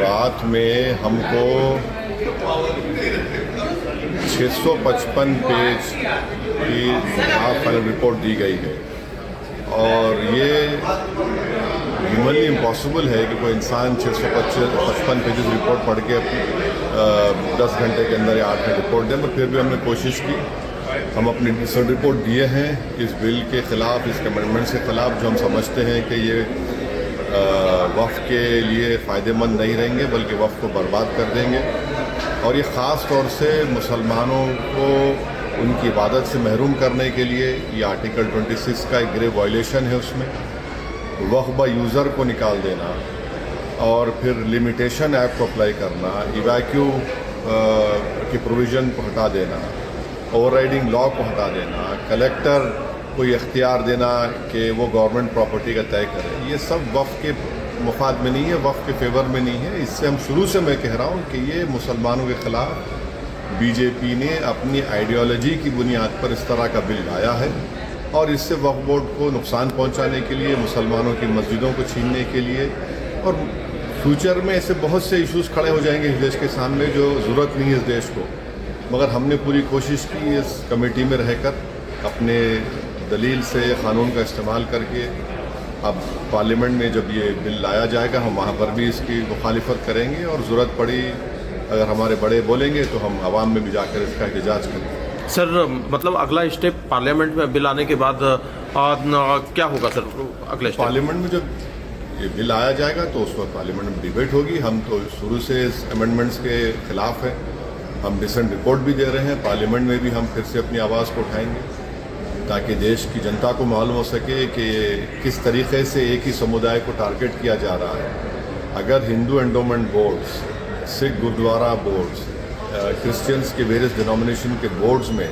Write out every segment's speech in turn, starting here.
रात में हमको 655 पेज की फाइनल रिपोर्ट दी गई है और ये ह्यूमनली इम्पॉसिबल है कि कोई इंसान 655 पेजेस रिपोर्ट पढ़ के 10 घंटे के अंदर या 8 घंटे रिपोर्ट दें, पर फिर भी हमने कोशिश की। हम अपनी रिसर्च रिपोर्ट दिए हैं इस बिल के ख़िलाफ़, इसके अमेंडमेंट्स के ख़िलाफ़, जो हम समझते हैं कि ये वफ़ के लिए फ़ायदेमंद नहीं रहेंगे बल्कि वफ़ को बर्बाद कर देंगे। और ये ख़ास तौर से मुसलमानों को उनकी इबादत से महरूम करने के लिए ये आर्टिकल 26 का एक ग्रेव वायलेशन है। उसमें वफ़ बाय यूज़र को निकाल देना और फिर लिमिटेशन एक्ट को अप्लाई करना, इवैक्यू की प्रोविज़न को हटा देना, ओवरराइडिंग लॉ को हटा देना, कलेक्टर को ये इख्तियार देना कि वो गवर्नमेंट प्रॉपर्टी का तय करे, ये सब वफ़ के मुफाद में नहीं है, वफ़ के फेवर में नहीं है। इससे हम शुरू से मैं कह रहा हूँ कि ये मुसलमानों के ख़िलाफ़ बीजेपी ने अपनी आइडियोलॉजी की बुनियाद पर इस तरह का बिल लाया है और इससे वक्फ बोर्ड को नुकसान पहुंचाने के लिए, मुसलमानों की मस्जिदों को छीनने के लिए, और फ्यूचर में ऐसे बहुत से इश्यूज़ खड़े हो जाएंगे इस देश के सामने जो ज़रूरत नहीं है इस देश को। मगर हमने पूरी कोशिश की इस कमेटी में रहकर अपने दलील से क़ानून का इस्तेमाल करके, अब पार्लियामेंट में जब ये बिल लाया जाएगा हम वहाँ पर भी इसकी मुखालिफत करेंगे और ज़रूरत पड़ी अगर हमारे बड़े बोलेंगे तो हम आवाम में भी जाकर इसका एहतजाज करेंगे। सर मतलब अगला स्टेप पार्लियामेंट में बिल आने के बाद क्या होगा सर अगले स्टेप? पार्लियामेंट में जब ये बिल आया जाएगा तो उस वक्त पार्लियामेंट में डिबेट होगी। हम तो शुरू से इस अमेंडमेंट्स के ख़िलाफ़ हैं, हम डिसेंट रिपोर्ट भी दे रहे हैं। पार्लियामेंट में भी हम फिर से अपनी आवाज़ को उठाएंगे ताकि देश की जनता को मालूम हो सके कि किस तरीके से एक ही समुदाय को टारगेट किया जा रहा है। अगर Hindu endowment boards, Sikh gurdwara boards, Christians के वेरियस डिनोमिनेशन के बोर्ड्स में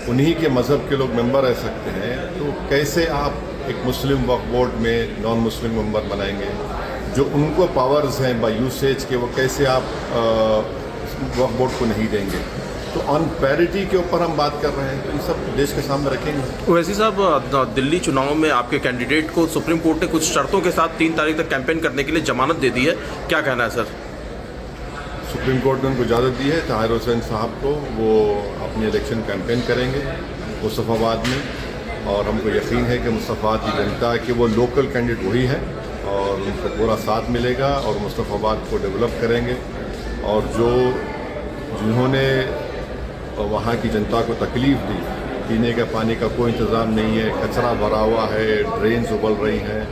उन्हीं के मज़हब के लोग मेंबर रह सकते हैं, तो कैसे आप एक मुस्लिम वक्फ बोर्ड में नॉन मुस्लिम मेंबर बनाएंगे? जो उनको पावर्स हैं बाय यूसेज के, वो कैसे आप वक्फ बोर्ड को नहीं देंगे? तो ऑन पैरिटी के ऊपर हम बात कर रहे हैं, तो ये सब देश के सामने रखेंगे। वैसे साहब दिल्ली चुनाव में आपके कैंडिडेट को सुप्रीम कोर्ट ने कुछ शर्तों के साथ 3 तारीख तक कैंपेन करने के लिए जमानत दे दी है, क्या कहना है सर? सुप्रीम कोर्ट ने उनको इजाज़त दी है ताहिर हुसैन साहब को, वो अपनी इलेक्शन कैंपेन करेंगे मुस्तफ़ाबाद में और हमको यकीन है कि मुस्तफ़ाबाद की जनता के वो लोकल कैंडिडेट वही है और उनको पूरा साथ मिलेगा और मुस्तफ़ाबाद को डेवलप करेंगे। और जिन्होंने वहाँ की जनता को तकलीफ़ दी, पीने के पानी का कोई इंतज़ाम नहीं है, कचरा भरा हुआ है, ड्रेन्स उबल रही हैं,